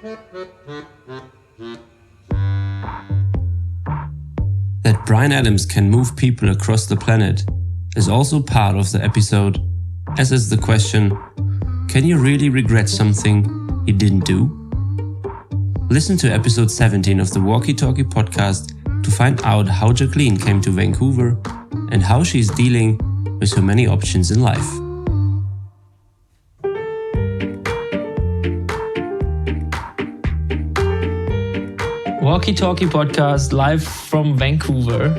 That Bryan Adams can move people across the planet is also part of the episode, as is the question, can you really regret something you didn't do? Listen to episode 17 of the Walky Podcast to find out how Jacqueline came to Vancouver and how she's dealing with so many options in life. Walky Podcast live from Vancouver.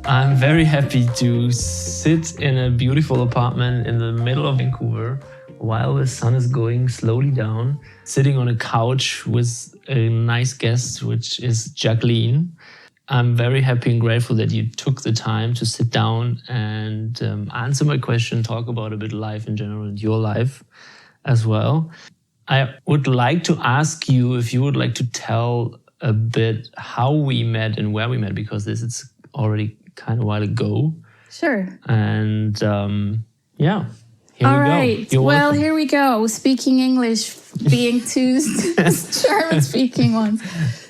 I'm very happy to sit in a beautiful apartment in the middle of Vancouver while the sun is going slowly down, sitting on a couch with a nice guest, which is Jacqueline. I'm very happy and grateful that you took the time to sit down and answer my question, talk about a bit of life in general and your life as well. I would like to ask you if you would like to tell a bit how we met and where we met, because this is already kind of a while ago. Sure. And here All we right. go. Well, here we go. Speaking English, being two German-speaking ones.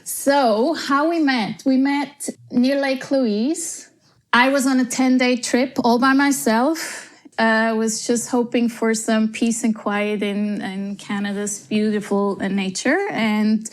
So, how we met? We met near Lake Louise. I was on a 10-day trip all by myself. I was just hoping for some peace and quiet in Canada's beautiful nature. And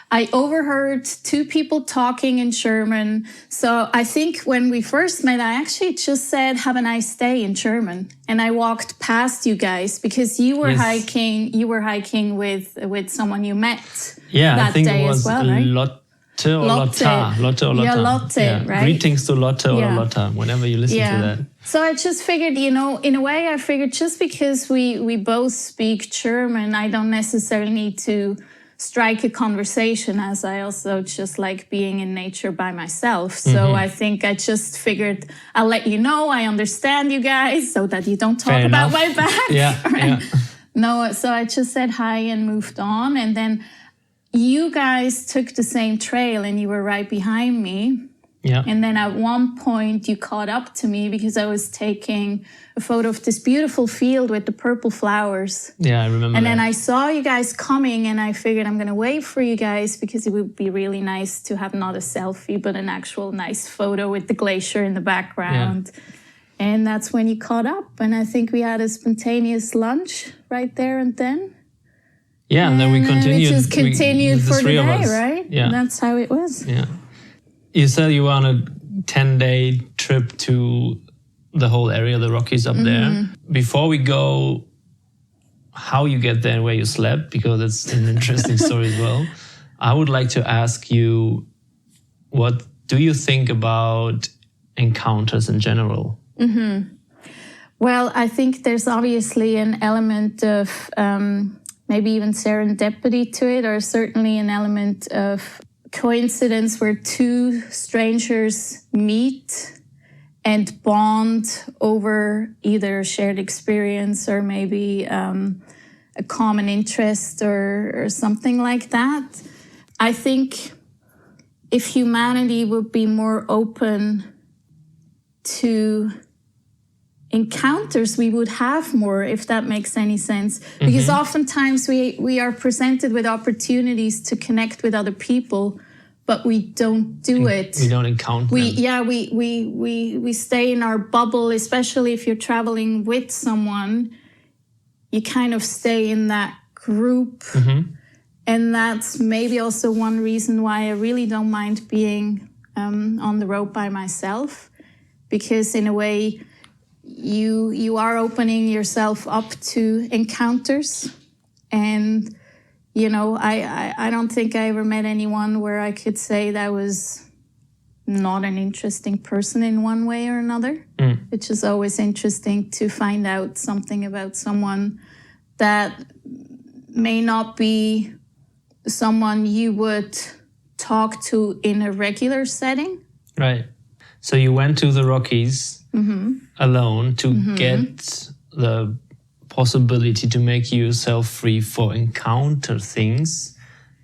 I overheard two people talking in German. So I think when we first met, I actually just said, have a nice day in German. And I walked past you guys because you were hiking with someone you met that I think day it was as well, right? Lotte or Lotta. Yeah, Lotte, right? Greetings to Lotte or Lotta, whenever you listen to that. So I just figured, in a way, I figured just because we both speak German, I don't necessarily need to strike a conversation, as I also just like being in nature by myself. So I think I just figured I'll let you know I understand you guys so that you don't talk about my back. Yeah. No, so I just said hi and moved on. And then you guys took the same trail and you were right behind me. Yeah. And then at one point you caught up to me because I was taking a photo of this beautiful field with the purple flowers. Yeah, I remember. And then I saw you guys coming and I figured I'm going to wait for you guys because it would be really nice to have not a selfie, but an actual nice photo with the glacier in the background. Yeah. And that's when you caught up. And I think we had a spontaneous lunch right there and then. Yeah, and then we continued. We just continued for the day, us. right? Yeah. And that's how it was. Yeah. You said you were on a 10-day trip to the whole area, the Rockies up there. Before we go, how you get there and where you slept, because it's an interesting story as well, I would like to ask you, what do you think about encounters in general? Well, I think there's obviously an element of maybe even serendipity to it, or certainly an element of coincidence where two strangers meet and bond over either a shared experience or maybe a common interest or something like that. I think if humanity would be more open to encounters, we would have more, if that makes any sense. Because oftentimes we are presented with opportunities to connect with other people, but we don't do it. We don't encounter them. We stay in our bubble, especially if you're traveling with someone. You kind of stay in that group. And that's maybe also one reason why I really don't mind being on the road by myself. Because in a way, you are opening yourself up to encounters. And, I don't think I ever met anyone where I could say that was not an interesting person in one way or another. It's just always interesting to find out something about someone that may not be someone you would talk to in a regular setting. Right. So you went to the Rockies alone to get the possibility to make yourself free for encounter things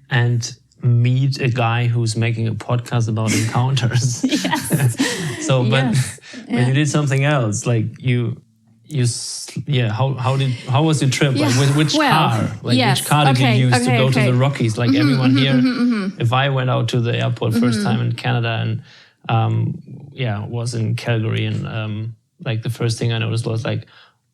and meet a guy who's making a podcast about encounters. Yes. But you did something else, like you how was your trip? Yeah. Like with which car? Like which car did you use to go to the Rockies? Like everyone here, if I went out to the airport first time in Canada and was in Calgary, and like the first thing I noticed was like,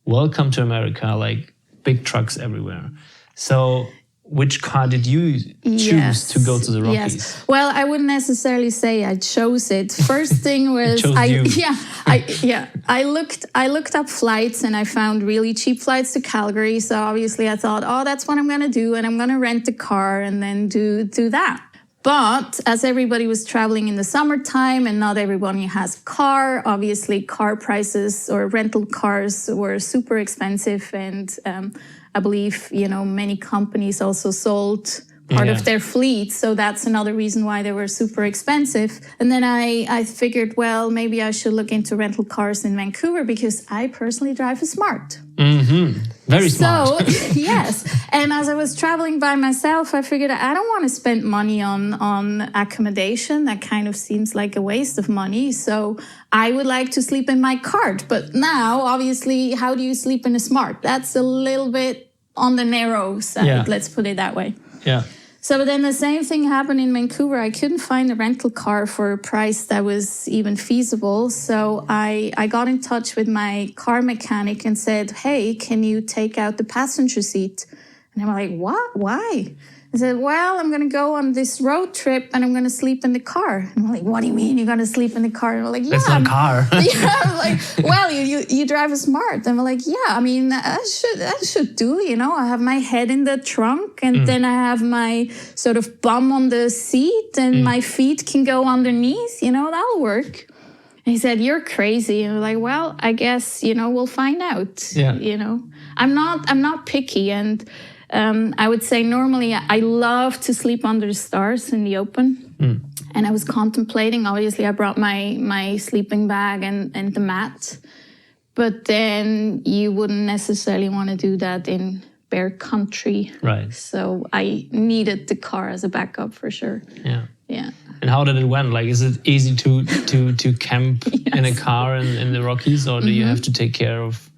welcome to America, like big trucks everywhere. So which car did you choose to go to the Rockies? Yes. Well, I wouldn't necessarily say I chose it. First thing was I looked up flights and I found really cheap flights to Calgary. So obviously I thought, oh, that's what I'm going to do, and I'm going to rent a car and then do that. But as everybody was traveling in the summertime and not everybody has a car, obviously car prices or rental cars were super expensive, and I believe, many companies also sold part of their fleet. So that's another reason why they were super expensive. And then I figured, well, maybe I should look into rental cars in Vancouver because I personally drive a Smart. Mm-hmm. Very smart. So, yes. And as I was traveling by myself, I figured I don't want to spend money on accommodation. That kind of seems like a waste of money. So I would like to sleep in my cart. But now, obviously, how do you sleep in a Smart? That's a little bit on the narrow side. Let's put it that way. Yeah. So then the same thing happened in Vancouver. I couldn't find a rental car for a price that was even feasible. So I got in touch with my car mechanic and said, hey, can you take out the passenger seat? And I'm like, what? Why? I said, well, I'm going to go on this road trip and I'm going to sleep in the car. And I'm like, what do you mean you're going to sleep in the car? And I'm like, yeah. That's not a car. I'm like, well, you drive a Smart. And I'm like, yeah, I mean, I should do, I have my head in the trunk and then I have my sort of bum on the seat and my feet can go underneath, that'll work. And he said, you're crazy. And I'm like, well, I guess, we'll find out. Yeah. I'm not picky, and I would say normally I love to sleep under the stars in the open. And I was contemplating, obviously I brought my sleeping bag and the mat, but then you wouldn't necessarily want to do that in bear country. Right. So I needed the car as a backup for sure. Yeah. Yeah. And how did it went? Like, is it easy to camp in a car in the Rockies, or do you have to take care of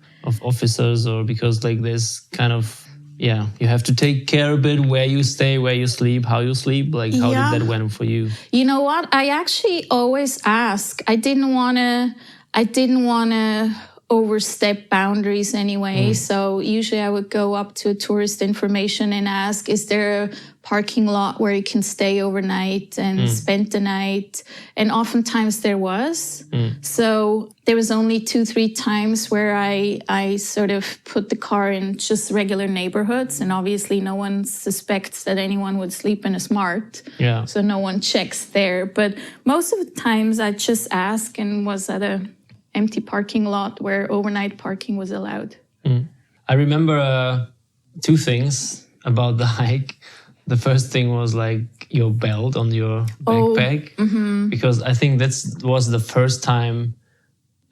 officers, or because like there's kind of, you have to take care a bit where you stay, where you sleep, how you sleep. Like, how did that went for you? You know what? I actually always ask. I didn't want to overstep boundaries anyway. So usually I would go up to a tourist information and ask, is there a parking lot where you can stay overnight and spend the night? And oftentimes there was. So there was only 2-3 times where I sort of put the car in just regular neighborhoods. And obviously no one suspects that anyone would sleep in a Smart. Yeah. So no one checks there. But most of the times I just ask and was at a empty parking lot where overnight parking was allowed. I remember 2 things about the hike. The first thing was like your belt on your backpack, because I think that was the first time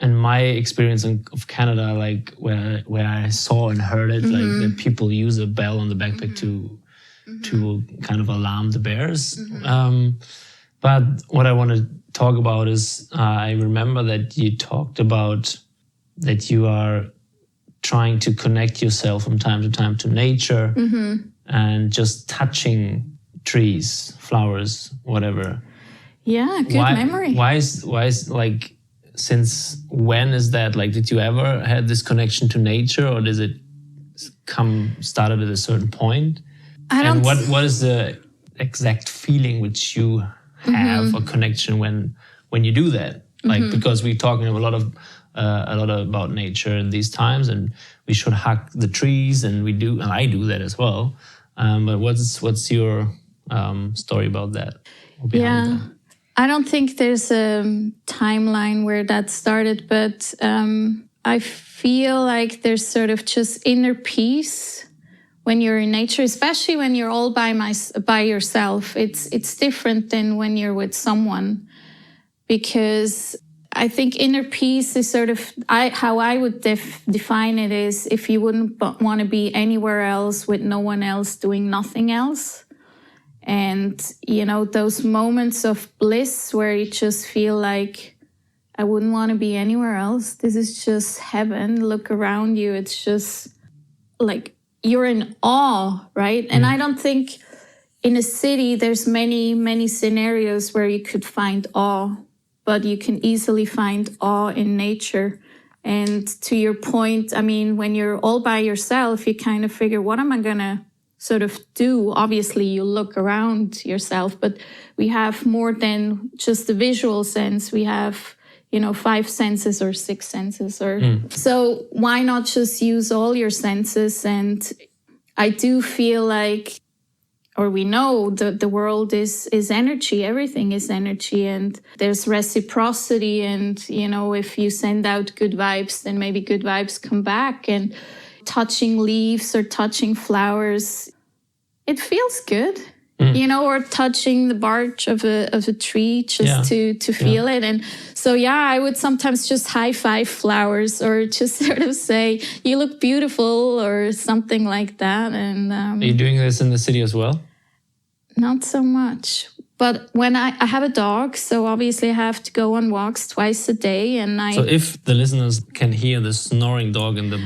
in my experience of Canada, like where I saw and heard it, like that people use a bell on the backpack to kind of alarm the bears. But what I want to talk about is I remember that you talked about that you are trying to connect yourself from time to time to nature and just touching trees, flowers, whatever. Yeah, good memory. Why is like, since when is that? Like, did you ever had this connection to nature, or does it started at a certain point? And what is the exact feeling which you have a connection when you do that? Like, because we're talking a lot about nature in these times, and we should hug the trees, and I do that as well. But what's your story about that? That? I don't think there's a timeline where that started, but I feel like there's sort of just inner peace when you're in nature, especially when you're all by yourself. It's different than when you're with someone, because I think inner peace is sort of how I would define it is if you wouldn't want to be anywhere else with no one else doing nothing else. And, those moments of bliss where you just feel like I wouldn't want to be anywhere else. This is just heaven. Look around you. It's just like you're in awe, right? And I don't think in a city there's many scenarios where you could find awe, but you can easily find awe in nature. And to your point, I mean, when you're all by yourself, you kind of figure, what am I going to sort of do? Obviously, you look around yourself, but we have more than just the visual sense. We have, 5 senses or 6 senses. So why not just use all your senses? And I do feel like, or we know that the world is energy. Everything is energy, and there's reciprocity. And, if you send out good vibes, then maybe good vibes come back. And touching leaves or touching flowers, it feels good, or touching the bark of a tree just to feel it. And so, I would sometimes just high five flowers or just sort of say, you look beautiful or something like that. And are you doing this in the city as well? Not so much. But when I have a dog, so obviously I have to go on walks twice a day. And So if the listeners can hear the snoring dog in the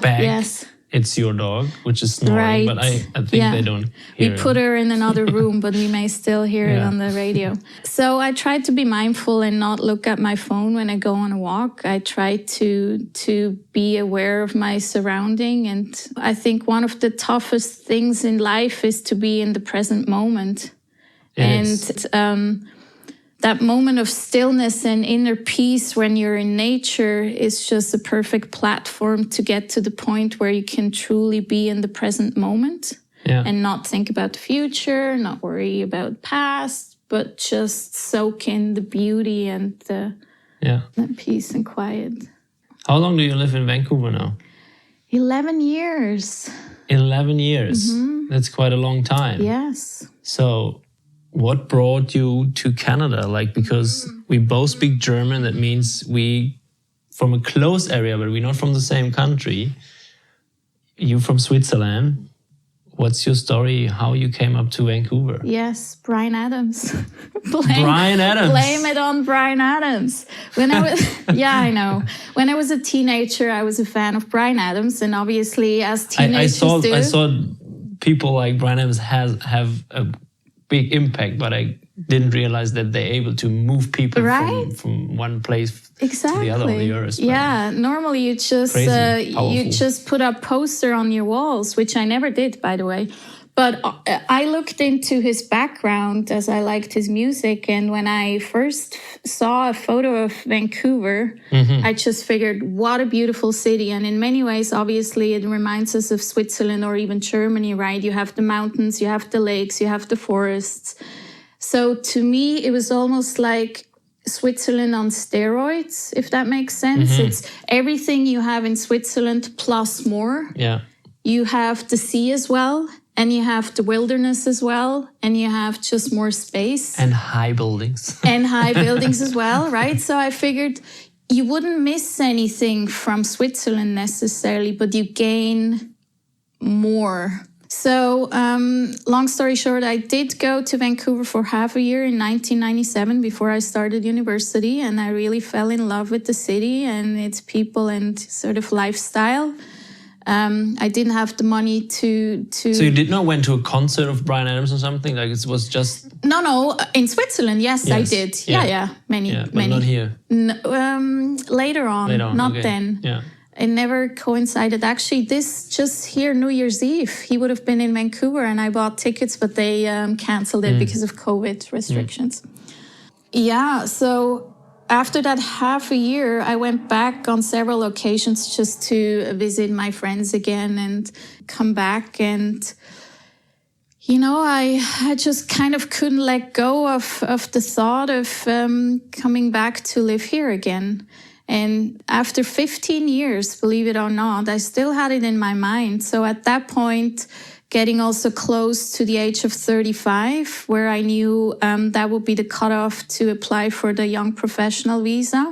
back, yes, it's your dog, which is snoring. Right. But I think they don't hear We put her in another room, but we may still hear it on the radio. So I try to be mindful and not look at my phone when I go on a walk. I try to be aware of my surrounding. And I think one of the toughest things in life is to be in the present moment. That moment of stillness and inner peace when you're in nature is just a perfect platform to get to the point where you can truly be in the present moment and not think about the future, not worry about past, but just soak in the beauty and the peace and quiet. How long do you live in Vancouver now? 11 years. 11 years. Mm-hmm. That's quite a long time. Yes. So what brought you to Canada? Because we both speak German, that means we from a close area, but we're not from the same country. You from Switzerland. What's your story? How you came up to Vancouver? Yes, Bryan Adams. Bryan Adams. Blame it on Bryan Adams. When I was, I know. When I was a teenager, I was a fan of Bryan Adams, and obviously, as teenagers I saw people like Bryan Adams have a big impact, but I didn't realize that they're able to move people from one place to the other on the earth. Yeah, normally you just put a poster on your walls, which I never did, by the way. But I looked into his background as I liked his music, and when I first saw a photo of Vancouver, I just figured, what a beautiful city. And in many ways, obviously, it reminds us of Switzerland or even Germany, right? You have the mountains, you have the lakes, you have the forests. So to me, it was almost like Switzerland on steroids, if that makes sense. It's everything you have in Switzerland plus more. Yeah. You have the sea as well, and you have the wilderness as well, and you have just more space. And high buildings. And high buildings as well, right? So I figured you wouldn't miss anything from Switzerland necessarily, but you gain more. So long story short, I did go to Vancouver for half a year in 1997 before I started university, and I really fell in love with the city and its people and sort of lifestyle. I didn't have the money to. So you did not went to a concert of Bryan Adams or something? Like it was just. No. In Switzerland, yes. I did. Yeah. Many. But not here. Later on. Not okay. then. Yeah. It never coincided. Actually, this just here, New Year's Eve, he would have been in Vancouver, and I bought tickets, but they canceled it because of COVID restrictions. Yeah. So after that half a year, I went back on several occasions just to visit my friends again and come back. And, I just kind of couldn't let go of the thought of coming back to live here again. And after 15 years, believe it or not, I still had it in my mind. So at that point, getting also close to the age of 35, where I knew that would be the cutoff to apply for the young professional visa,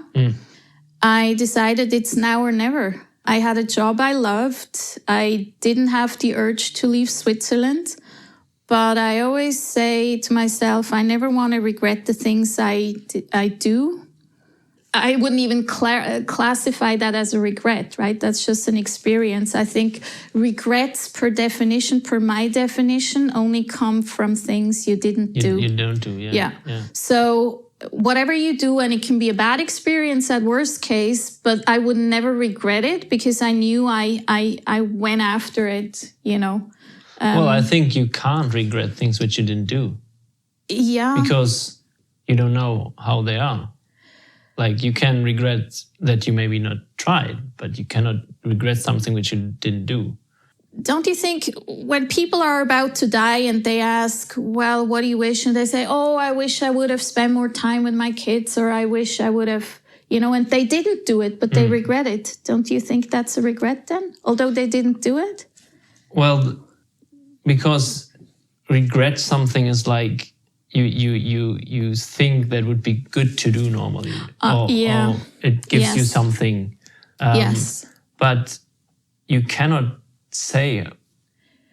I decided it's now or never. I had a job I loved. I didn't have the urge to leave Switzerland. But I always say to myself, I never want to regret the things I do. I wouldn't even classify that as a regret, right? That's just an experience. I think regrets per my definition, only come from things you didn't do. You don't do, yeah. So whatever you do, and it can be a bad experience at worst case, but I would never regret it because I knew I went after it, Well, I think you can't regret things which you didn't do. Yeah. Because you don't know how they are. Like, you can regret that you maybe not tried, but you cannot regret something which you didn't do. Don't you think when people are about to die and they ask, well, what do you wish? And they say, oh, I wish I would have spent more time with my kids, or I wish I would have, and they didn't do it, but they regret it. Don't you think that's a regret then, although they didn't do it? Well, because regret something is like, you think that would be good to do normally, or it gives you something. Yes. But you cannot say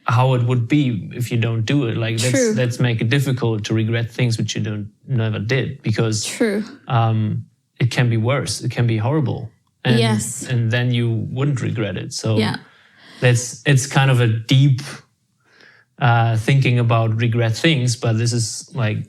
how it would be if you don't do it. Like, let's make it difficult to regret things which you never did, because it can be worse. It can be horrible. And, and then you wouldn't regret it. So it's kind of a deep thinking about regret things, but this is like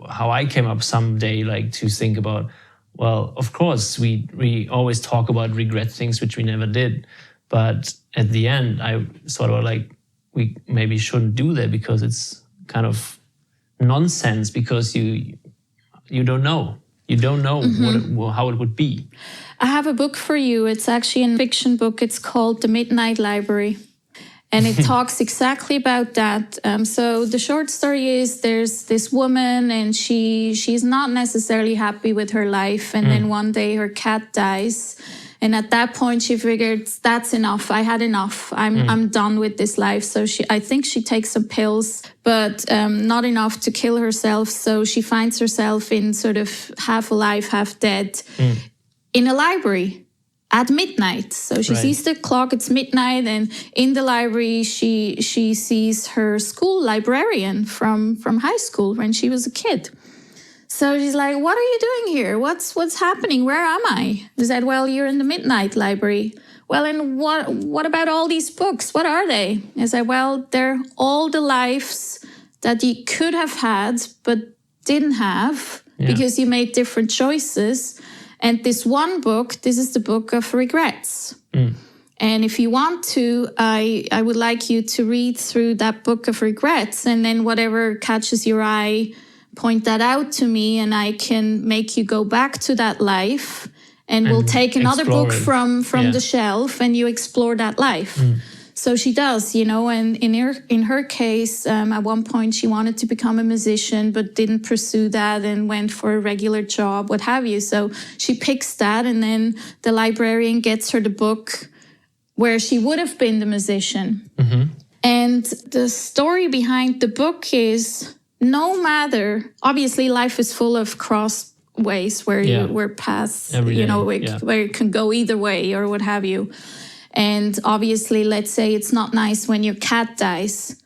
how I came up someday, like to think about, well, of course we always talk about regret things which we never did, but at the end I sort of like, we maybe shouldn't do that because it's kind of nonsense, because you don't know how it would be. I have a book for you. It's actually a fiction book. It's called The Midnight Library. And it talks exactly about that. So the short story is, there's this woman and she's not necessarily happy with her life. And then one day her cat dies. And at that point she figured, that's enough. I had enough. I'm done with this life. So I think she takes some pills, but not enough to kill herself. So she finds herself in sort of half alive, half dead in a library at midnight. So she sees the clock, it's midnight, and in the library she sees her school librarian from high school when she was a kid. So she's like, what are you doing here? What's happening? Where am I? She said, well, you're in the midnight library. Well, and what about all these books? What are they? I said, well, they're all the lives that you could have had but didn't have because you made different choices. And this one book, this is the book of regrets. And if you want to, I would like you to read through that book of regrets, and then whatever catches your eye, point that out to me, and I can make you go back to that life, and we'll take another book from the shelf, and you explore that life. So she does, and in her case, at one point she wanted to become a musician, but didn't pursue that and went for a regular job, what have you. So she picks that, and then the librarian gets her the book where she would have been the musician. And the story behind the book is, no matter, obviously life is full of crossways where paths, where it can go either way or what have you. And obviously, let's say it's not nice when your cat dies.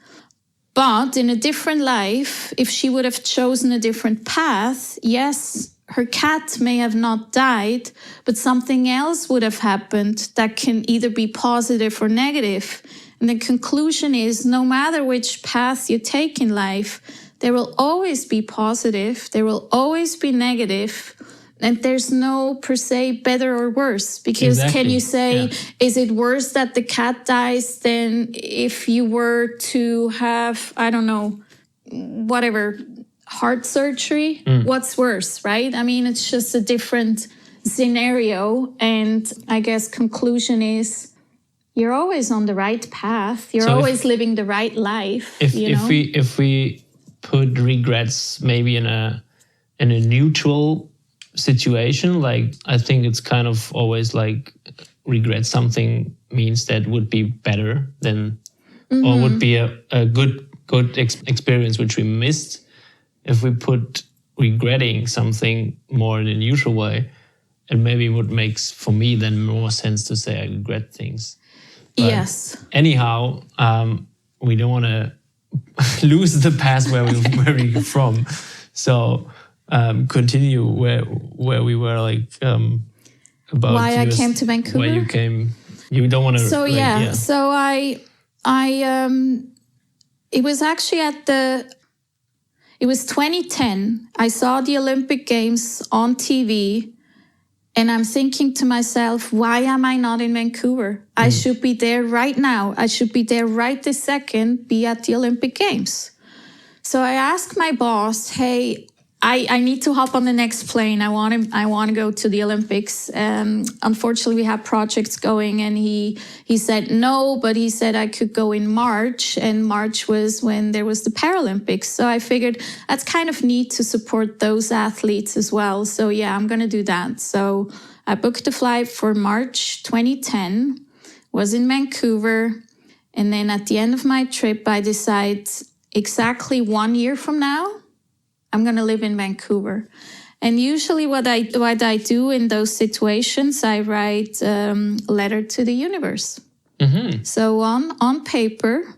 But in a different life, if she would have chosen a different path, yes, her cat may have not died, but something else would have happened that can either be positive or negative. And the conclusion is, no matter which path you take in life, there will always be positive, there will always be negative. And there's no per se better or worse, because can you say, is it worse that the cat dies than if you were to have, I don't know, whatever, heart surgery? What's worse, right? I mean, it's just a different scenario. And I guess conclusion is, you're always on the right path. You're always living the right life. If we put regrets maybe in a neutral situation, like, I think it's kind of always like, regret something means that would be better than, or would be a good experience which we missed. If we put regretting something more in a neutral way, it maybe would make, for me, then more sense to say I regret things. But anyhow, we don't want to lose the past where we're from. So continue where we were, like about why I came to Vancouver. Why you came? You don't want to. So so I it was actually it was 2010. I saw the Olympic Games on TV. And I'm thinking to myself, why am I not in Vancouver? I should be there right now. I should be there right this second, be at the Olympic Games. So I asked my boss, hey, I need to hop on the next plane. I want to go to the Olympics. Unfortunately, we have projects going, and he said no, but he said I could go in March, and March was when there was the Paralympics. So I figured that's kind of neat to support those athletes as well. So yeah, I'm going to do that. So I booked a flight for March 2010, was in Vancouver, and then at the end of my trip, I decide exactly 1 year from now, I'm going to live in Vancouver. And usually what I do in those situations, I write a letter to the universe. Mm-hmm. So on paper,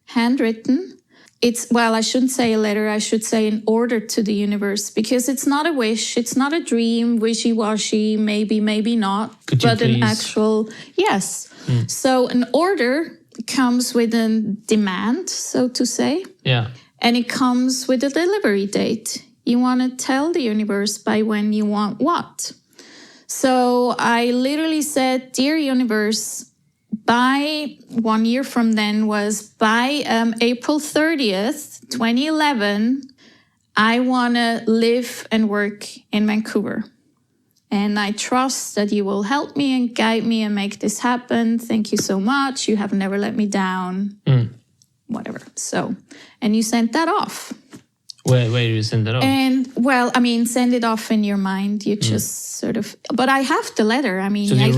handwritten, I shouldn't say a letter, I should say an order to the universe, because it's not a wish, it's not a dream, wishy-washy, maybe, maybe not, but an actual, yes. So an order comes with a demand, so to say. Yeah. And it comes with a delivery date. You want to tell the universe by when you want what. So I literally said, dear universe, by 1 year from then was by April 30th, 2011, I want to live and work in Vancouver. And I trust that you will help me and guide me and make this happen. Thank you so much. You have never let me down. Whatever. So, and you sent that off. Where do you send that off? And send it off in your mind. You just sort of, but I have the letter. I mean, so you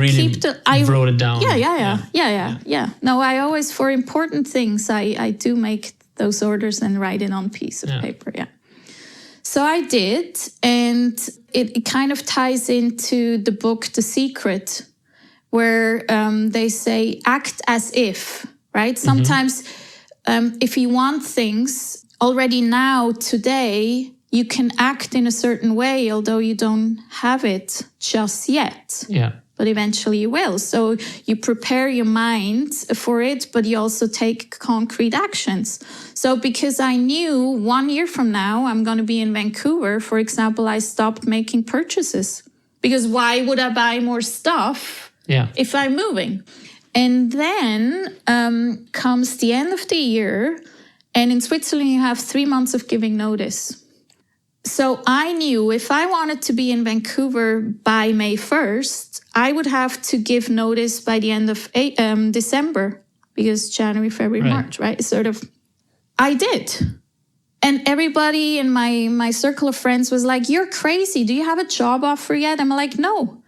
I wrote it down. Yeah. No, I always, for important things, I do make those orders and write it on a piece of paper. Yeah. So I did. And it kind of ties into the book, The Secret, where they say, act as if, right? Sometimes if you want things already now, today, you can act in a certain way, although you don't have it just yet. Yeah. But eventually you will. So you prepare your mind for it, but you also take concrete actions. So because I knew 1 year from now, I'm going to be in Vancouver, for example, I stopped making purchases. Because why would I buy more stuff if I'm moving? And then comes the end of the year. And in Switzerland, you have 3 months of giving notice. So I knew if I wanted to be in Vancouver by May 1st, I would have to give notice by the end of December, because January, February, March, right? Sort of, I did. And everybody in my circle of friends was like, you're crazy. Do you have a job offer yet? I'm like, no.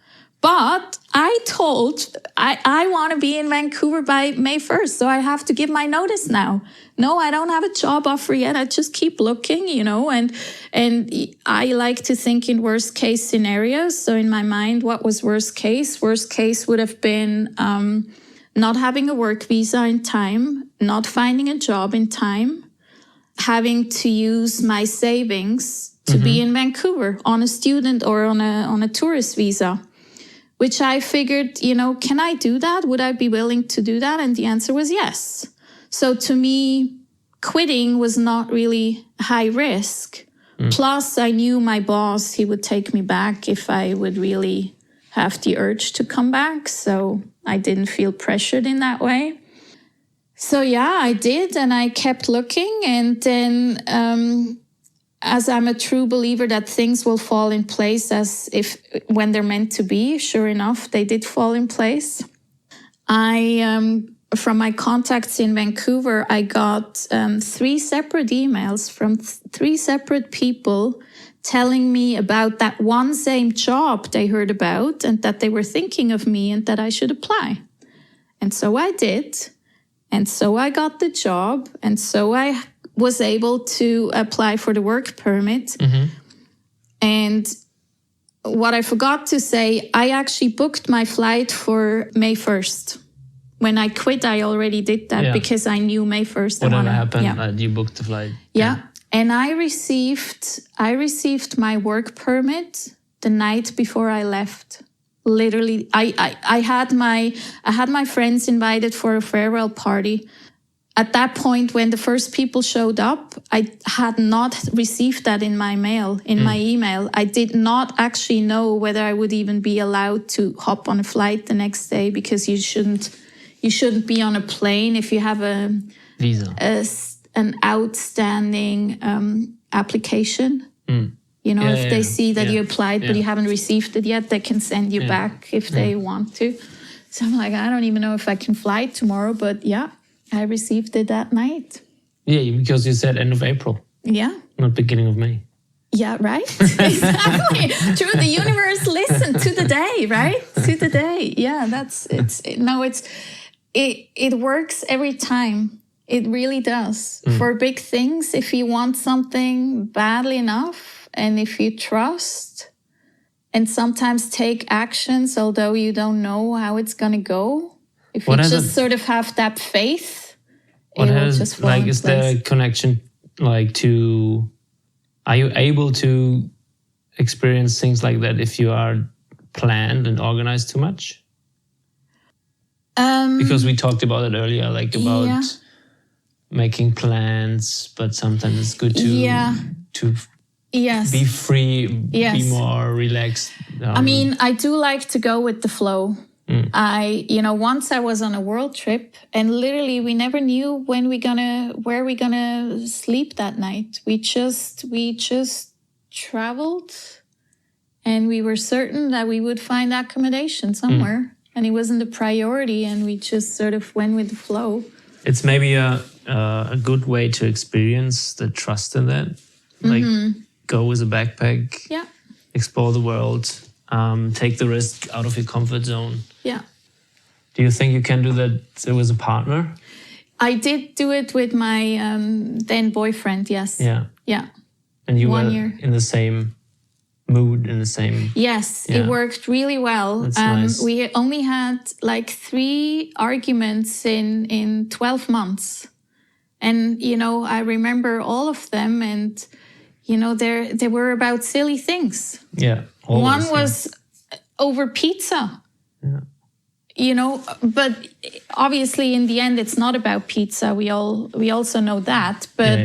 But I want to be in Vancouver by May 1st, so I have to give my notice now. No, I don't have a job offer yet. I just keep looking, and I like to think in worst case scenarios. So in my mind, what was worst case? Worst case would have been not having a work visa in time, not finding a job in time, having to use my savings to be in Vancouver on a student or on a tourist visa. Which I figured, can I do that? Would I be willing to do that? And the answer was yes. So to me, quitting was not really high risk. Plus, I knew my boss, he would take me back if I would really have the urge to come back. So I didn't feel pressured in that way. So yeah, I did. And I kept looking. And then as I'm a true believer that things will fall in place as if when they're meant to be, sure enough, they did fall in place. From my contacts in Vancouver, I got 3 separate emails from 3 separate people telling me about that one same job they heard about and that they were thinking of me and that I should apply. And so I did. And so I got the job. And so I was able to apply for the work permit. And what I forgot to say, I actually booked my flight for May 1st. When I quit, I already did that because I knew May 1st. Whatever happened, you booked the flight. Yeah. And I received my work permit the night before I left. Literally, I had my friends invited for a farewell party. At that point, when the first people showed up, I had not received that in my mail, my email. I did not actually know whether I would even be allowed to hop on a flight the next day, because you shouldn't be on a plane if you have a visa, an outstanding application. If they see that you applied but you haven't received it yet, they can send you back if they want to. So I'm like, I don't even know if I can fly tomorrow, but yeah. I received it that night. Yeah, because you said end of April. Yeah. Not beginning of May. Yeah, right? Exactly. True, the universe listened to the day, right? To the day. Yeah, it works every time. It really does. For big things, if you want something badly enough, and if you trust, and sometimes take actions, although you don't know how it's going to go, if you just sort of have that faith, it will just fall in place. Is there a connection, are you able to experience things like that if you are planned and organized too much? Because we talked about it earlier, about making plans, but sometimes it's good to be free, be more relaxed. I do like to go with the flow. Once I was on a world trip, and literally we never knew where we're gonna sleep that night. We just traveled, and we were certain that we would find accommodation somewhere, and it wasn't a priority, and we just sort of went with the flow. It's maybe a good way to experience the trust in that. Go with a backpack, explore the world. Take the risk out of your comfort zone. Yeah. Do you think you can do that with a partner? I did do it with my then boyfriend, yes. Yeah. Yeah. And you were in the same mood, in the same... Yes, it worked really well. That's nice. We only had 3 arguments in 12 months. And, I remember all of them, and, they were about silly things. Yeah. One was over pizza. Yeah. But obviously in the end it's not about pizza. We also know that. But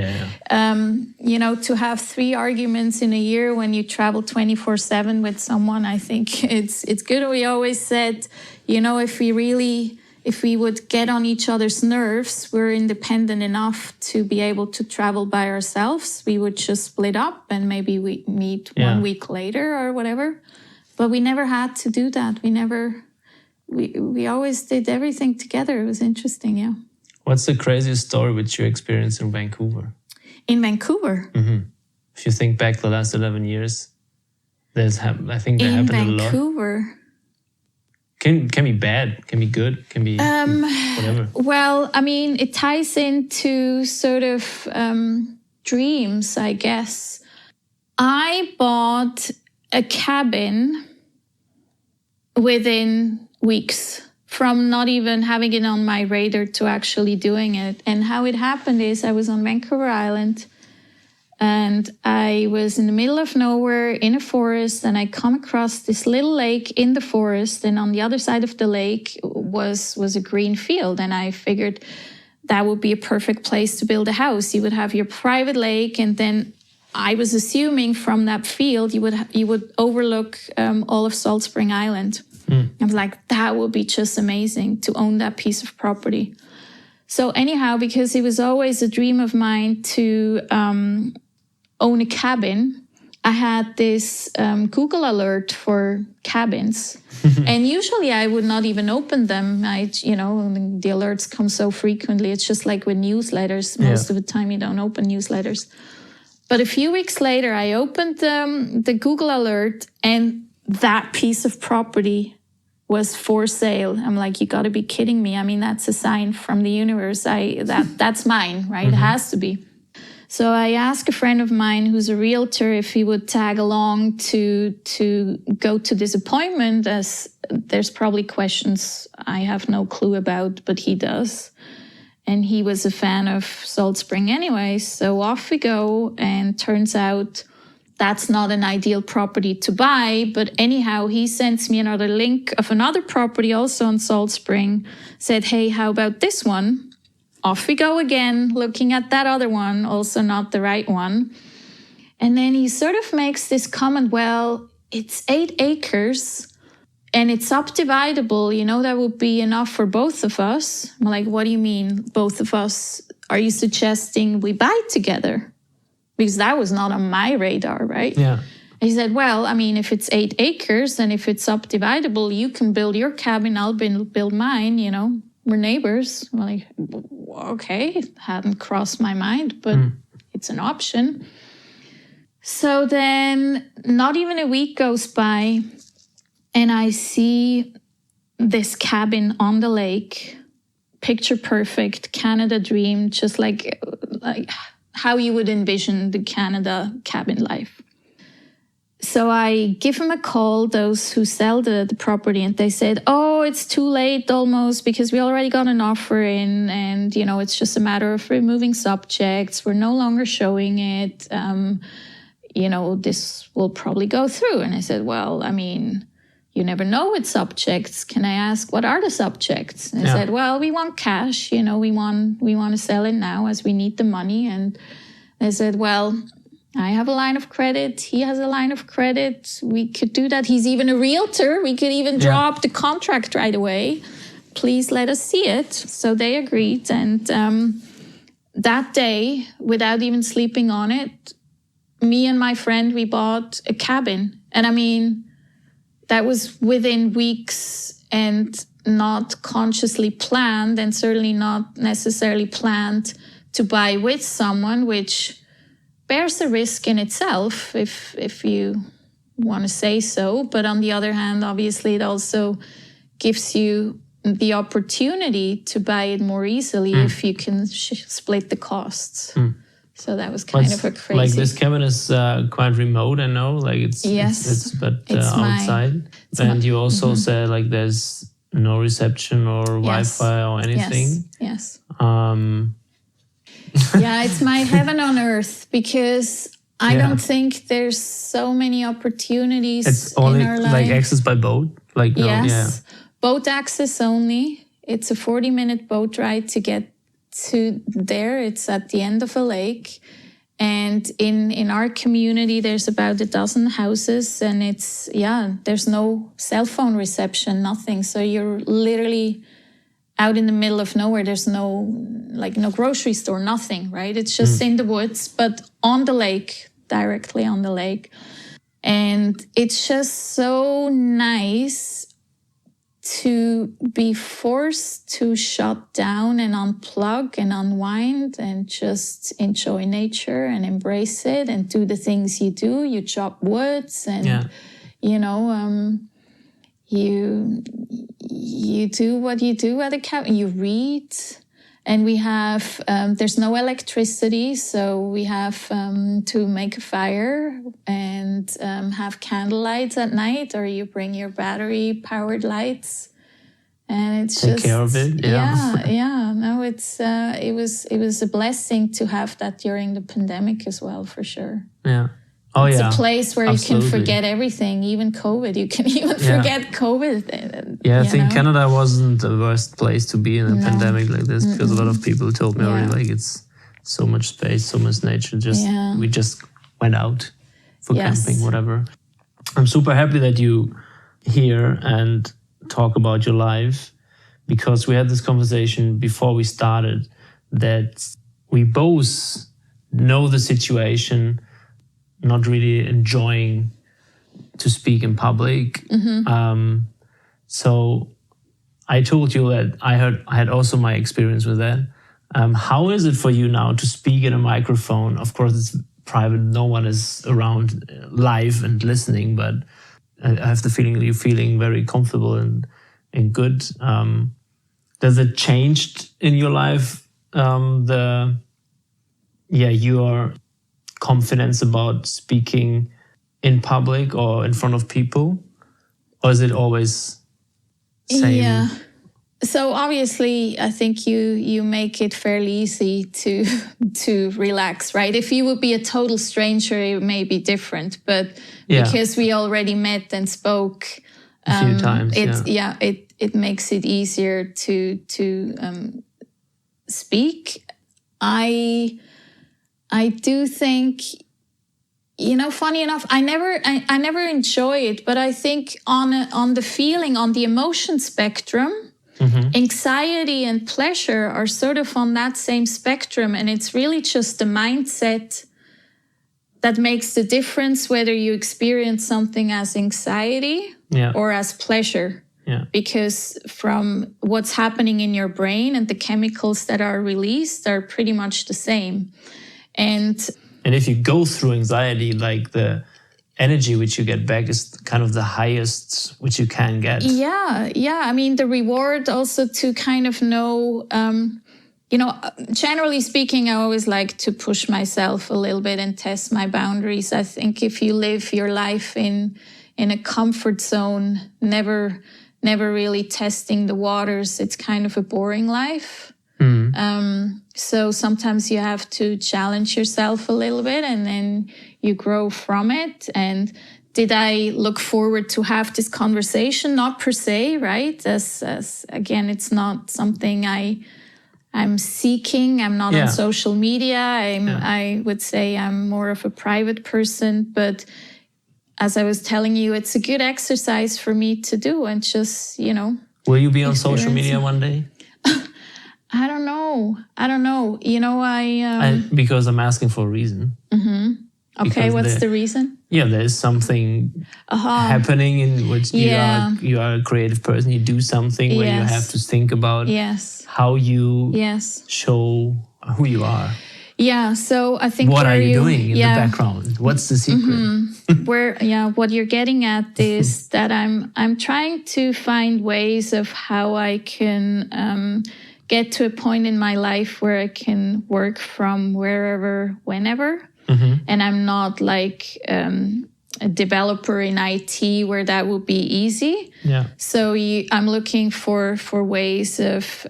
to have 3 arguments in a year when you travel 24/7 with someone, I think it's good. We always said, if we would get on each other's nerves, we're independent enough to be able to travel by ourselves. We would just split up and maybe we meet 1 week later or whatever. But we never had to do that. We always did everything together. It was interesting, yeah. What's the craziest story which you experienced in Vancouver? In Vancouver? Mm-hmm. If you think back the last 11 years, I think that happened a lot. In Vancouver? Can be bad, can be good, can be whatever. Well, it ties into sort of dreams, I guess. I bought a cabin within weeks from not even having it on my radar to actually doing it. And how it happened is I was on Vancouver Island, and I was in the middle of nowhere in a forest, and I come across this little lake in the forest, and on the other side of the lake was a green field. And I figured that would be a perfect place to build a house. You would have your private lake, and then I was assuming from that field you would overlook all of Salt Spring Island. I was like, that would be just amazing to own that piece of property. So anyhow, because it was always a dream of mine to own a cabin, I had this Google alert for cabins. And usually I would not even open them. The alerts come so frequently. It's just like with newsletters. Most of the time you don't open newsletters. But a few weeks later, I opened the Google alert, and that piece of property was for sale. I'm like, you got to be kidding me. That's a sign from the universe. That's mine, right? It has to be. So I asked a friend of mine who's a realtor if he would tag along to go to this appointment, as there's probably questions I have no clue about, but he does. And he was a fan of Salt Spring anyway. So off we go. And turns out that's not an ideal property to buy. But anyhow, he sends me another link of another property also on Salt Spring. Said, hey, how about this one? Off we go again, looking at that other one, also not the right one. And then he sort of makes this comment, well, it's 8 acres. And it's subdividable, that would be enough for both of us. I'm like, what do you mean, both of us? Are you suggesting we buy together? Because that was not on my radar, right? Yeah. He said, well, I mean, if it's 8 acres and if it's subdividable, you can build your cabin, I'll build mine, we're neighbors. I'm like, okay, hadn't crossed my mind, but it's an option. So then not even a week goes by, and I see this cabin on the lake, picture perfect, Canada dream, just like how you would envision the Canada cabin life. So I give him a call, those who sell the property, and they said, oh, it's too late almost because we already got an offer in and, it's just a matter of removing subjects. We're no longer showing it. This will probably go through. And I said, well, I mean, you never know with subjects. Can I ask, what are the subjects? And I said, well, we want cash. We want to sell it now as we need the money. And they said, well, I have a line of credit. He has a line of credit. We could do that. He's even a realtor. We could even draw up the contract right away. Please let us see it. So they agreed. And that day, without even sleeping on it, me and my friend, we bought a cabin. And I mean, that was within weeks and not consciously planned, and certainly not necessarily planned to buy with someone, which bears a risk in itself, if you want to say so. But on the other hand, obviously, it also gives you the opportunity to buy it more easily if you can split the costs. So that was kind of a crazy... Like this cabin is quite remote, I know. Like it's outside. And you also said like there's no reception or Wi-Fi or anything. Yes. Yeah, it's my heaven on earth because I don't think there's so many opportunities it's only in our life. Like access by boat? Like no, yes, boat access only. It's a 40-minute boat ride to get to there. It's at the end of a lake. And in our community, there's about a dozen houses and there's no cell phone reception, nothing. So you're literally out in the middle of nowhere. There's no grocery store, nothing, right? It's just in the woods, but on the lake, directly on the lake. And it's just so nice to be forced to shut down and unplug and unwind and just enjoy nature and embrace it and do the things you do. You chop woods and, you do what you do at a cabin. You read. And we have, there's no electricity, so we have to make a fire and have candle lights at night, or you bring your battery-powered lights, and it's take care of it. Yeah. No, it was a blessing to have that during the pandemic as well, for sure. Yeah. It's a place where you can forget everything, even COVID. You can even forget COVID. Yeah, I think Canada wasn't the worst place to be in a pandemic like this because a lot of people told me already, like, it's so much space, so much nature. We just went out for camping, whatever. I'm super happy that you here and talk about your life, because we had this conversation before we started that we both know the situation, not really enjoying to speak in public. So I told you that I had also my experience with that. How is it for you now to speak in a microphone? Of course, it's private. No one is around live and listening, but I have the feeling you're feeling very comfortable and good. Does it change in your life your confidence about speaking in public or in front of people? Or is it always same? So obviously, I think you make it fairly easy to relax, right? If you would be a total stranger, it may be different. But because we already met and spoke a few times, it makes it easier to speak. I do think, funny enough, I never enjoy it, but I think on the feeling, on the emotion spectrum, anxiety and pleasure are sort of on that same spectrum. And it's really just the mindset that makes the difference whether you experience something as anxiety or as pleasure. Yeah. Because from what's happening in your brain and the chemicals that are released are pretty much the same. And if you go through anxiety, like the energy which you get back is kind of the highest which you can get. Yeah. I mean, the reward also to kind of know, generally speaking, I always like to push myself a little bit and test my boundaries. I think if you live your life in a comfort zone, never really testing the waters, it's kind of a boring life. So sometimes you have to challenge yourself a little bit and then you grow from it. And did I look forward to have this conversation? Not per se, right? As again, it's not something I'm seeking. I'm not on social media. I would say I'm more of a private person, but as I was telling you, it's a good exercise for me to do and just, Will you be on social media one day? I don't know. Because I'm asking for a reason. Mm-hmm. Okay, what's the reason? Yeah, there's something happening in which you are a creative person. You do something where you have to think about how you show who you are. Yeah, so I think what are you doing in the background? What's the secret? What you're getting at is that I'm trying to find ways of how I can get to a point in my life where I can work from wherever, whenever. And I'm not like a developer in IT where that would be easy. Yeah. So I'm looking for ways of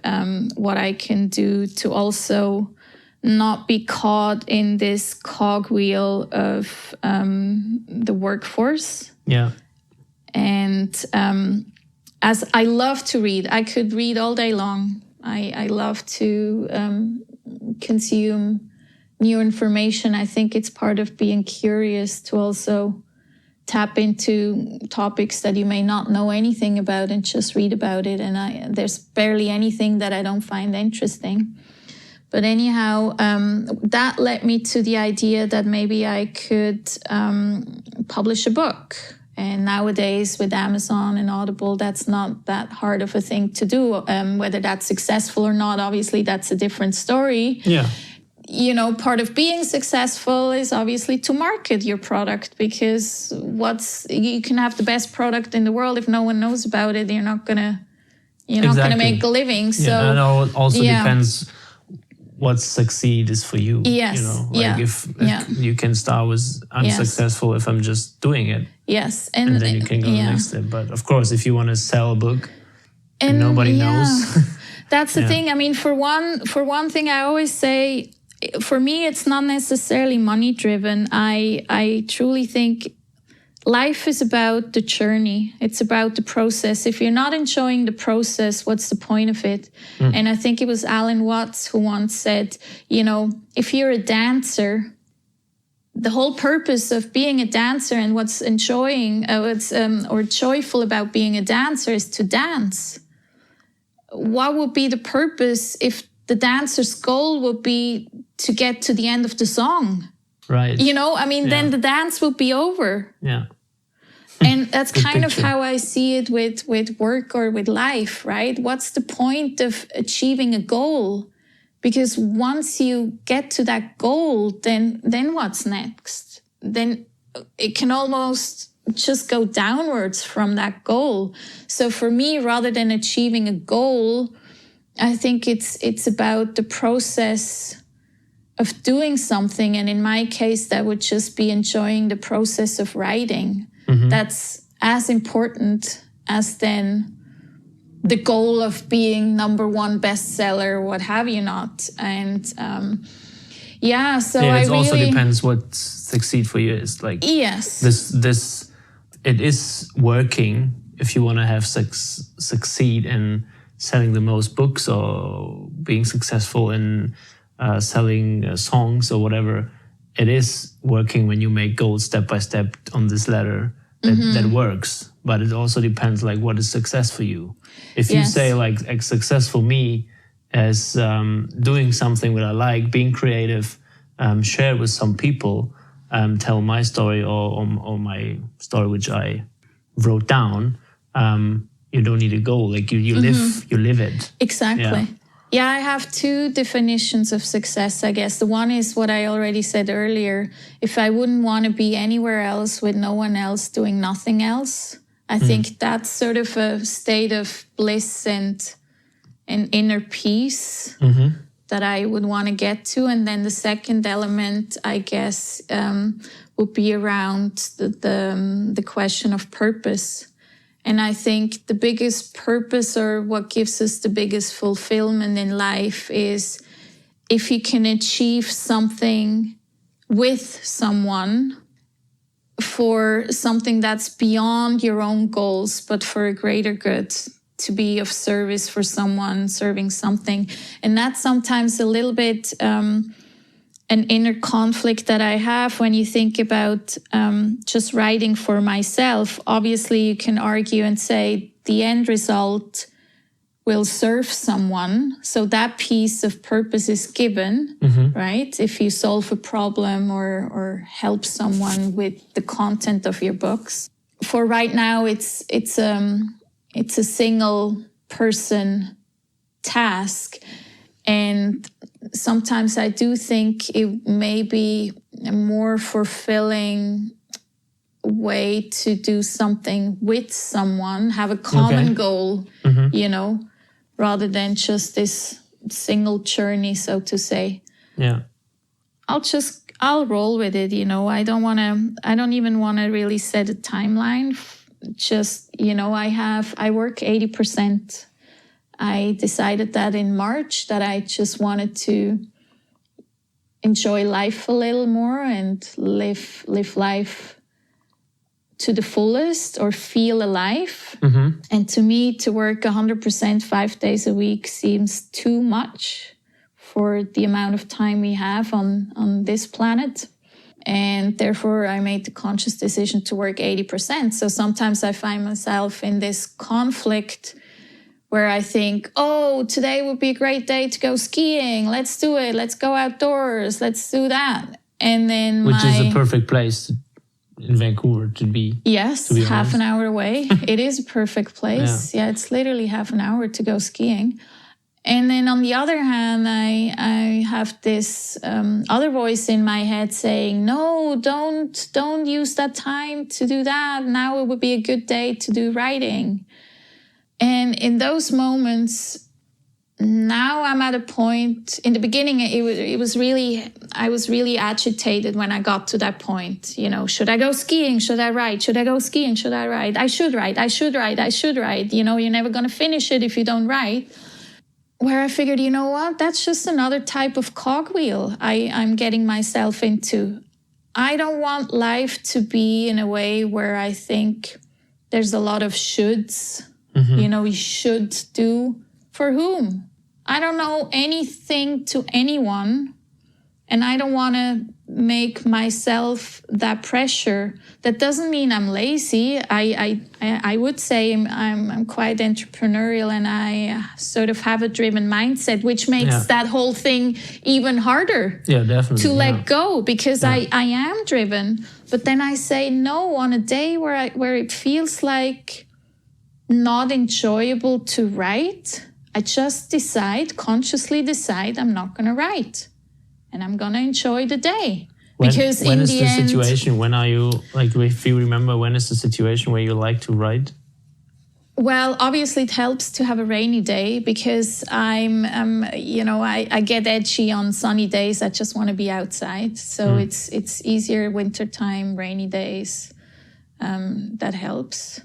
what I can do to also not be caught in this cogwheel of the workforce. Yeah. And as I love to read, I could read all day long. I love to consume new information. I think it's part of being curious to also tap into topics that you may not know anything about and just read about it. And there's barely anything that I don't find interesting. But anyhow, that led me to the idea that maybe I could publish a book. And nowadays with Amazon and Audible, that's not that hard of a thing to do. Whether that's successful or not, obviously that's a different story. Yeah. Part of being successful is obviously to market your product, because you can have the best product in the world if no one knows about it, you're not gonna make a living. So and it also depends what succeed is for you. Yes. If you can start with I'm successful if I'm just doing it. Yes. And then you can go to the next step. But of course, if you want to sell a book and nobody knows. That's the thing. I mean, for one thing, I always say, for me, it's not necessarily money driven. I truly think life is about the journey. It's about the process. If you're not enjoying the process, what's the point of it? And I think it was Alan Watts who once said, if you're a dancer, the whole purpose of being a dancer and what's or joyful about being a dancer is to dance. What would be the purpose if the dancer's goal would be to get to the end of the song? Right. Then the dance would be over. Yeah. And that's kind of how I see it with work or with life, right? What's the point of achieving a goal? Because once you get to that goal, then what's next? Then it can almost just go downwards from that goal. So for me, rather than achieving a goal, I think it's about the process of doing something. And in my case, that would just be enjoying the process of writing. Mm-hmm. That's as important as then the goal of being #1 bestseller, what have you not. And so it also depends what succeed for you is. Like, yes, this it is working if you want to have succeed in selling the most books or being successful in selling songs or whatever. It is working when you make goals step by step on this ladder. That works, but it also depends like what is success for you. If you say like success for me as doing something that I like, being creative, share with some people, tell my story or my story which I wrote down. You don't need a goal. Like you live it. Exactly. Yeah, I have 2 definitions of success, I guess. The one is what I already said earlier. If I wouldn't want to be anywhere else with no one else doing nothing else, I think that's sort of a state of bliss and an inner peace that I would want to get to. And then the second element, I guess, would be around the question of purpose. And I think the biggest purpose, or what gives us the biggest fulfillment in life, is if you can achieve something with someone for something that's beyond your own goals, but for a greater good, to be of service for someone, serving something. And that's sometimes a little bit an inner conflict that I have when you think about just writing for myself. Obviously, you can argue and say the end result will serve someone. So that piece of purpose is given, right? If you solve a problem or help someone with the content of your books. For right now, it's a single person task. And sometimes I do think it may be a more fulfilling way to do something with someone, have a common goal, rather than just this single journey, so to say. Yeah. I'll roll with it, I don't even want to really set a timeline. Just, I work 80%. I decided that in March that I just wanted to enjoy life a little more and live life to the fullest, or feel alive. And to me, to work 100% 5 days a week seems too much for the amount of time we have on this planet. And therefore, I made the conscious decision to work 80%. So sometimes I find myself in this conflict where I think, oh, today would be a great day to go skiing. Let's do it. Let's go outdoors. Let's do that. And then Which is a perfect place in Vancouver to be. Yes, to be half honest. an hour away. It is a perfect place. Yeah, it's literally half an hour to go skiing. And then on the other hand, I have this other voice in my head saying, no, don't use that time to do that. Now it would be a good day to do writing. And in those moments, now I'm at a point. In the beginning, I was really agitated when I got to that point. Should I go skiing? Should I write? Should I go skiing? Should I write? I should write. I should write. I should write. You're never going to finish it if you don't write. Where I figured, you know what? That's just another type of cogwheel I'm getting myself into. I don't want life to be in a way where I think there's a lot of shoulds. We should do for whom? I don't know anything to anyone, and I don't want to make myself that pressure. That doesn't mean I'm lazy. I would say I'm quite entrepreneurial, and I sort of have a driven mindset, which makes that whole thing even harder. Yeah, definitely. To let go, because I am driven. But then I say no on a day where it feels like not enjoyable to write. I just consciously decide I'm not going to write, and I'm going to enjoy the day. Because when in is the the end, situation? When are you, like, if you remember, when is the situation where you like to write? Well, obviously it helps to have a rainy day, because I get edgy on sunny days. I just want to be outside. So it's easier wintertime, rainy days. That helps.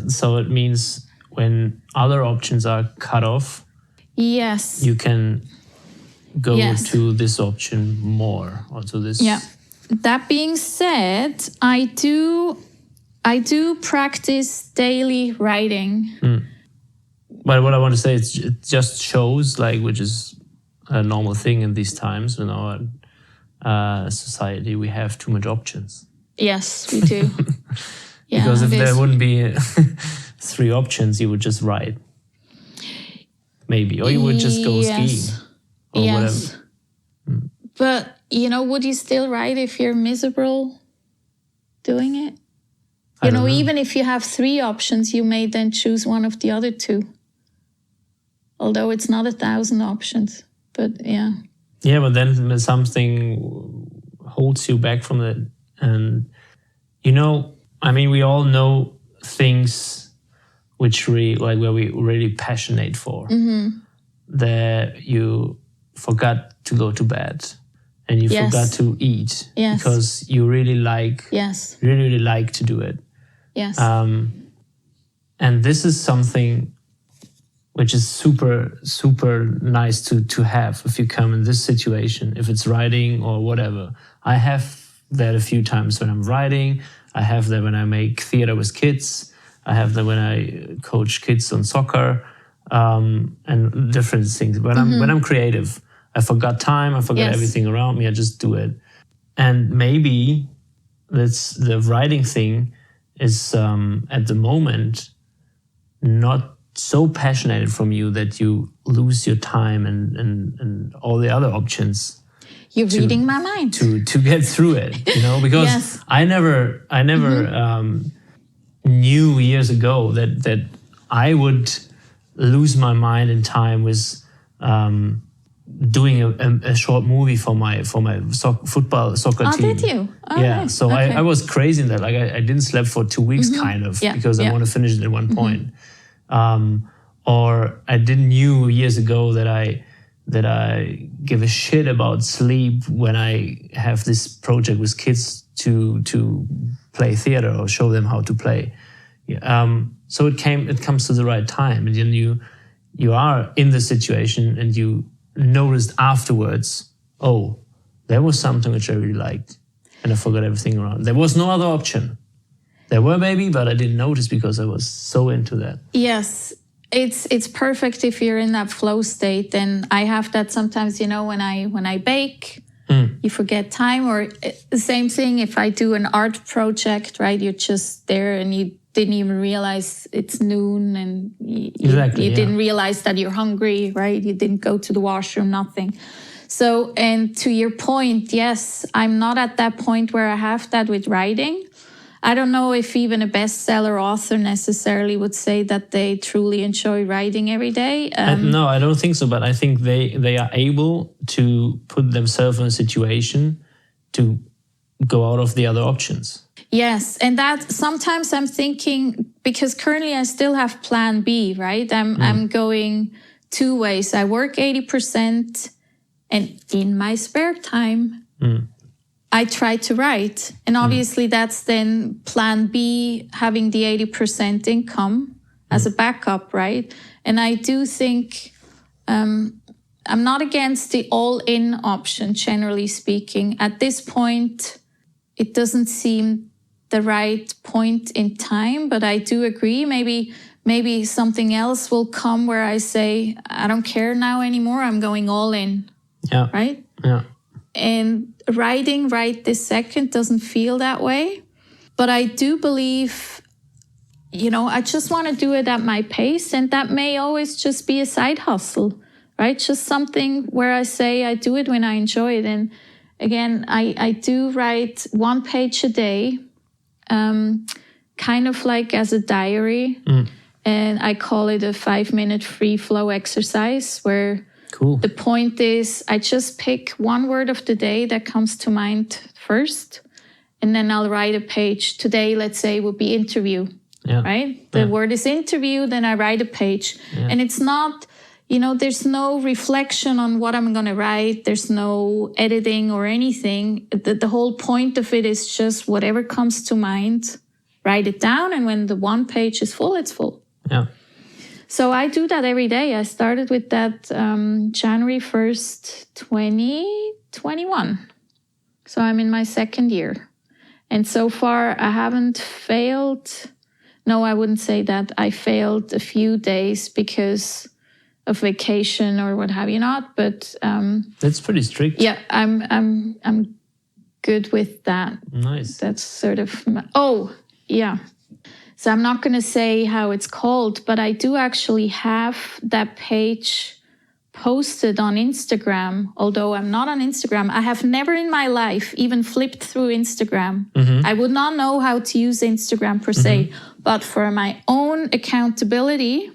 So it means when other options are cut off, yes, you can go to this option more, or to this. Yeah. That being said, I do practice daily writing. But what I want to say is it just shows, like, which is a normal thing in these times in our society, we have too much options. Yes, we do. Because if there wouldn't be 3 options, you would just write. Maybe. Or you would just go skiing. Or whatever. But, would you still write if you're miserable doing it? You know, even if you have 3 options, you may then choose one of the other 2. Although it's not 1,000 options. But yeah. Yeah, but then something holds you back from it. And, we all know things which where we're really passionate for. That you forgot to go to bed and you forgot to eat because you really like to do it. Yes. And this is something which is super, super nice to have if you come in this situation, if it's writing or whatever. I have that a few times when I'm writing. I have that when I make theater with kids. I have that when I coach kids on soccer, and different things. When I'm creative, I forgot time. I forgot everything around me. I just do it. And maybe the writing thing is at the moment not so passionate from you that you lose your time and all the other options. You're reading my mind. To get through it, because I never knew years ago that I would lose my mind in time with doing a short movie for my football soccer team. Oh, did you? Oh, yeah. Nice. So okay. I was crazy in that. Like I didn't sleep for 2 weeks, because I want to finish it at one point. Or I didn't knew years ago that I give a shit about sleep when I have this project with kids to play theater or show them how to play. So it comes to the right time, and then you are in the situation and you noticed afterwards, oh, there was something which I really liked and I forgot everything around. There was no other option. There were maybe, but I didn't notice because I was so into that. Yes. It's perfect if you're in that flow state. And I have that sometimes, when I bake, you forget time, or the same thing if I do an art project, right? You're just there and you didn't even realize it's noon, and you didn't realize that you're hungry, right? You didn't go to the washroom, nothing. So, and to your point, yes, I'm not at that point where I have that with writing. I don't know if even a bestseller author necessarily would say that they truly enjoy writing every day. No, I don't think so. But I think they are able to put themselves in a situation to go out of the other options. Yes. And that sometimes I'm thinking, because currently I still have plan B, right? I'm going 2 ways. I work 80% and in my spare time, I try to write. And obviously that's then plan B, having the 80% income as a backup, right? And I do think I'm not against the all-in option, generally speaking. At this point, it doesn't seem the right point in time, but I do agree. Maybe something else will come where I say, I don't care now anymore. I'm going all in. Yeah. Right? Yeah. And writing right this second doesn't feel that way. But I do believe, I just want to do it at my pace. And that may always just be a side hustle, right? Just something where I say I do it when I enjoy it. And again, I do write 1 page a day, kind of like as a diary. And I call it a 5-minute free flow exercise where the point is I just pick 1 word of the day that comes to mind first. And then I'll write a page. Today, let's say, would be interview, right? The word is interview, then I write a page. Yeah. And it's not, there's no reflection on what I'm going to write. There's no editing or anything. The whole point of it is just whatever comes to mind, write it down. And when the 1 page is full, it's full. Yeah. So I do that every day. I started with that January 1st, 2021. So I'm in my second year. And so far I haven't failed. No, I wouldn't say that. I failed a few days because of vacation or what have you not. But that's pretty strict. Yeah, I'm good with that. Nice. That's sort of yeah. So I'm not going to say how it's called, but I do actually have that page posted on Instagram. Although I'm not on Instagram, I have never in my life even flipped through Instagram. I would not know how to use Instagram per se, but for my own accountability,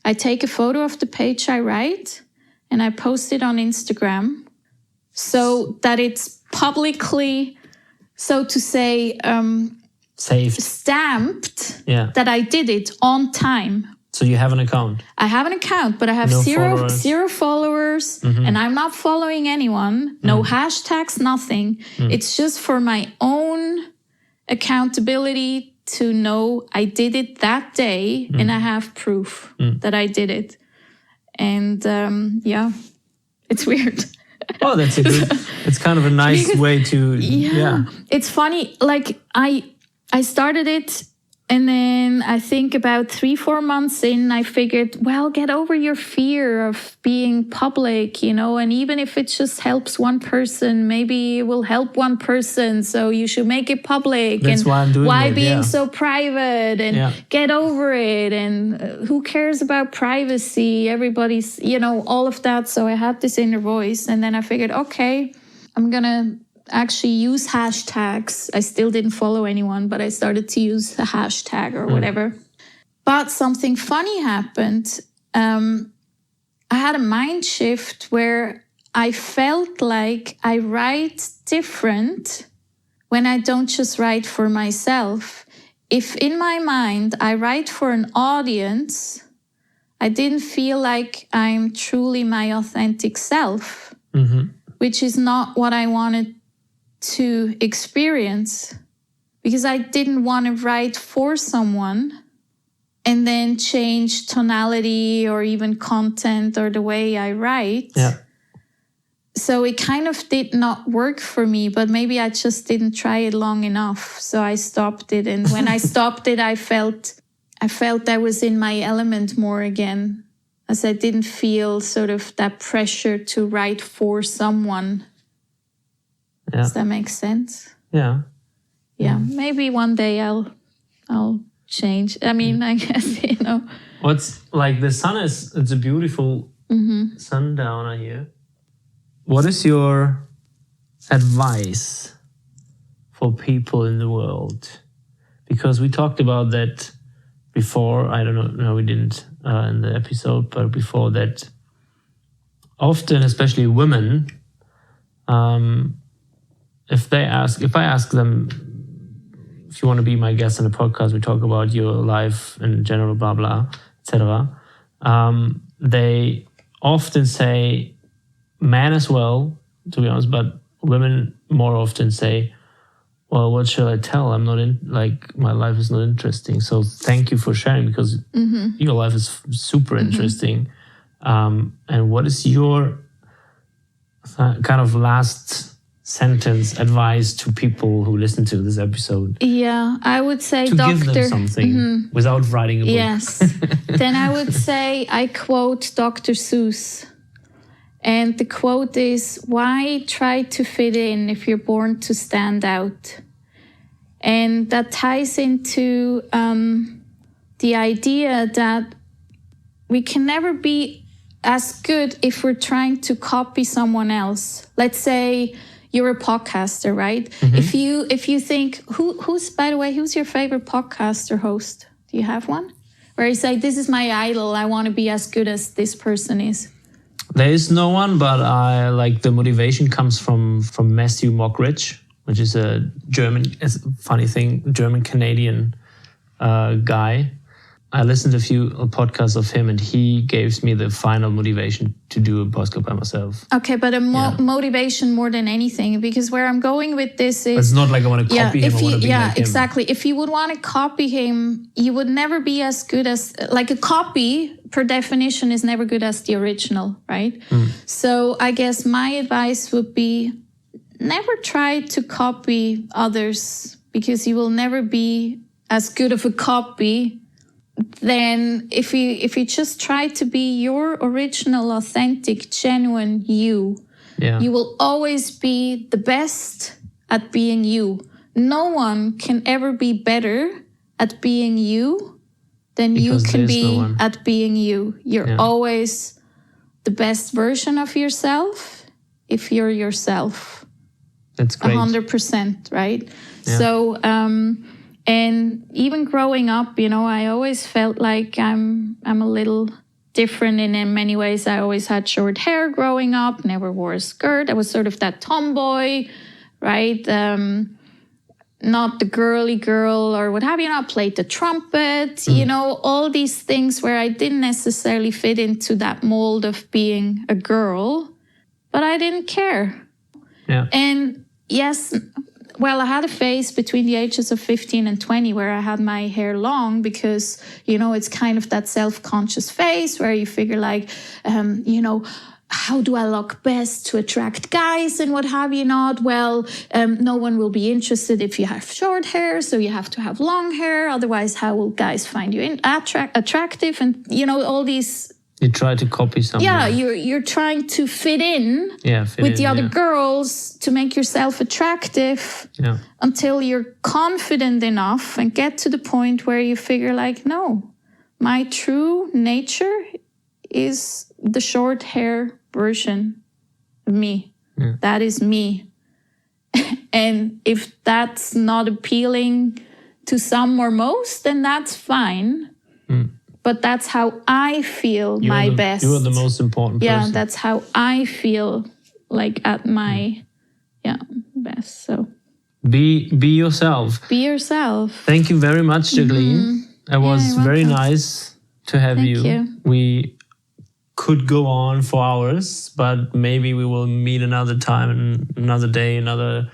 I take a photo of the page I write and I post it on Instagram so that it's publicly, so to say, saved, stamped that I did it on time. So you have an account? I have an account, but I have zero followers and I'm not following anyone. No hashtags, nothing. It's just for my own accountability to know I did it that day and I have proof that I did it. And it's weird. Oh, that's it's kind of a nice way to, It's funny. Like I started it and then I think about 3-4 months in, I figured, well, get over your fear of being public, and even if it just helps one person, maybe it will help one person. So you should make it public. That's why I'm doing it. Why being so private and get over it. And who cares about privacy? Everybody's, all of that. So I had this inner voice and then I figured, okay, I'm going to actually use hashtags. I still didn't follow anyone, but I started to use a hashtag or whatever. But something funny happened. I had a mind shift where I felt like I write different when I don't just write for myself. If in my mind I write for an audience, I didn't feel like I'm truly my authentic self, which is not what I wanted to experience, because I didn't want to write for someone and then change tonality or even content or the way I write. So it kind of did not work for me, but maybe I just didn't try it long enough. So I stopped it. And when I stopped it, I felt I was in my element more again, as I didn't feel sort of that pressure to write for someone. Does that make sense? Yeah. Maybe one day I'll change. I mean, I guess, What's like the sun it's a beautiful sundowner here. What is your advice for people in the world? Because we talked about that before. I don't know. No, we didn't in the episode, but before that, often, especially women, if I ask them, if you want to be my guest on the podcast, we talk about your life in general, blah, blah, etc. They often say, men as well, to be honest, but women more often say, well, what shall I tell? I'm not my life is not interesting. So thank you for sharing, because your life is super interesting. And what is your kind of last sentence advice to people who listen to this episode? Yeah, I would say to give them something without writing a book. Yes. Then I would say I quote Dr. Seuss. And the quote is, why try to fit in if you're born to stand out? And that ties into the idea that we can never be as good if we're trying to copy someone else. Let's say you're a podcaster, right? If you think, who's your favorite podcaster host? Do you have one? Where you say, this is my idol, I want to be as good as this person is. There is no one, but I like the motivation comes from Matthew Mockridge, which is a German, it's a funny thing, German-Canadian guy. I listened to a few podcasts of him, and he gives me the final motivation to do a podcast by myself. Okay, but motivation more than anything, because where I'm going with this is... It's not like I want to copy him. I want to be like him. Exactly. If you would want to copy him, you would never be as good as... Like a copy, per definition, is never good as the original, right? So I guess my advice would be never try to copy others, because you will never be as good of a copy. Then if you just try to be your original, authentic, genuine you, you will always be the best at being you. No one can ever be better at being you than you can be at being you. You're always the best version of yourself if you're yourself. That's great. 100%, right? Yeah. So, and even growing up, I always felt like I'm a little different in many ways. I always had short hair growing up, never wore a skirt. I was sort of that tomboy, right? Not the girly girl or what have you. I played the trumpet, all these things where I didn't necessarily fit into that mold of being a girl, but I didn't care. Yeah. And yes, well, I had a phase between the ages of 15 and 20 where I had my hair long because, it's kind of that self-conscious phase where you figure like, how do I look best to attract guys and what have you not? Well, no one will be interested if you have short hair, so you have to have long hair. Otherwise, how will guys find you attractive? And, all these... You try to copy something. Yeah, you're trying to fit in with the other girls to make yourself attractive until you're confident enough and get to the point where you figure like, no, my true nature is the short hair version of me. Yeah. That is me. And if that's not appealing to some or most, then that's fine. But that's how I feel my best. You are the most important person. Yeah, that's how I feel like at my best. So be yourself. Be yourself. Thank you very much, Jacqueline. It was very nice to have you. Thank you. We could go on for hours, but maybe we will meet another time and another day, another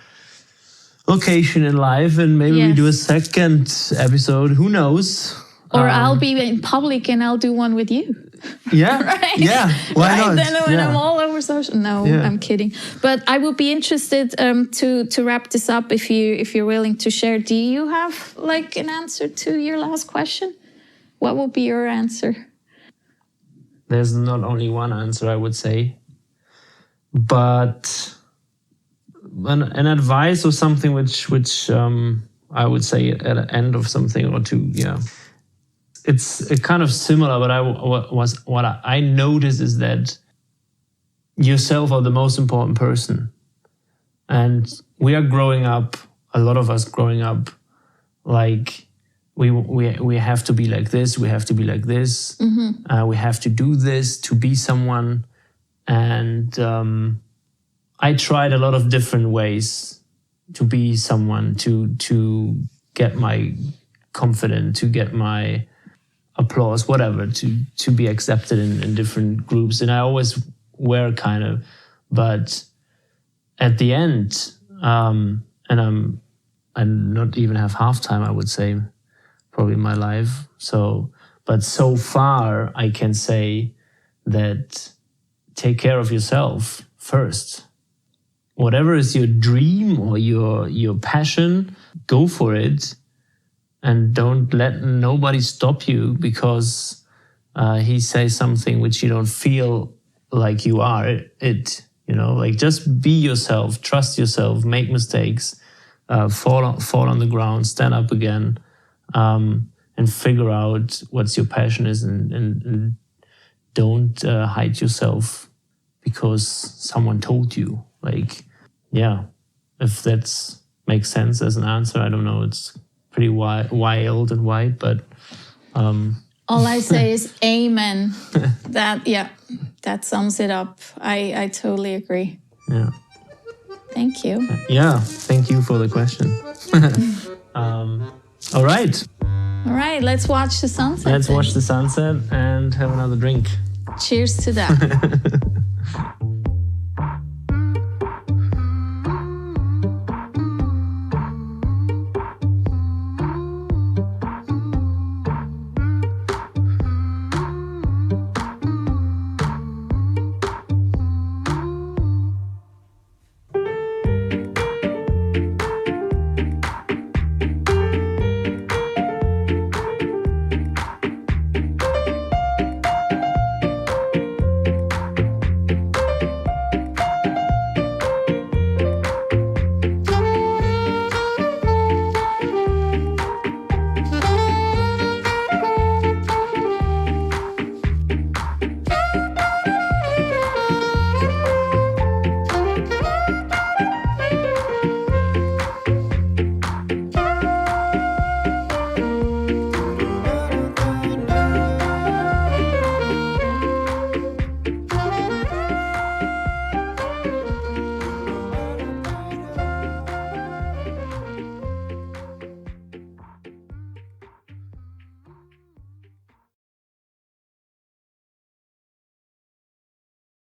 location in life, and maybe we do a second episode. Who knows? Or I'll be in public and I'll do one with you. Yeah. Right? Yeah. Why not? Then when I'm all over social. No, I'm kidding. But I would be interested to wrap this up if you're willing to share. Do you have like an answer to your last question? What would be your answer? There's not only one answer, I would say. But an advice or something which I would say at the end of something or two, It's kind of similar, but what I notice is that yourself are the most important person. And we are growing up, a lot of us growing up, like we have to be like this, we have to be like this, we have to do this to be someone. And I tried a lot of different ways to be someone, to get my confidence, to get my applause, whatever, to be accepted in different groups. And I always were kind of, but at the end, and I not even have half time, I would say, probably in my life. But so far I can say that take care of yourself first. Whatever is your dream or your passion, go for it. And don't let nobody stop you because he says something which you don't feel like you are it. Like just be yourself, trust yourself, make mistakes, fall on the ground, stand up again, and figure out what's your passion is, and don't hide yourself because someone told you. Like, if that makes sense as an answer, I don't know. It's pretty wild and wide, but all I say is amen. That sums it up. I totally agree. Yeah. Thank you. Yeah, thank you for the question. All right. All right, let's watch the sunset. Let's watch the sunset and have another drink. Cheers to that.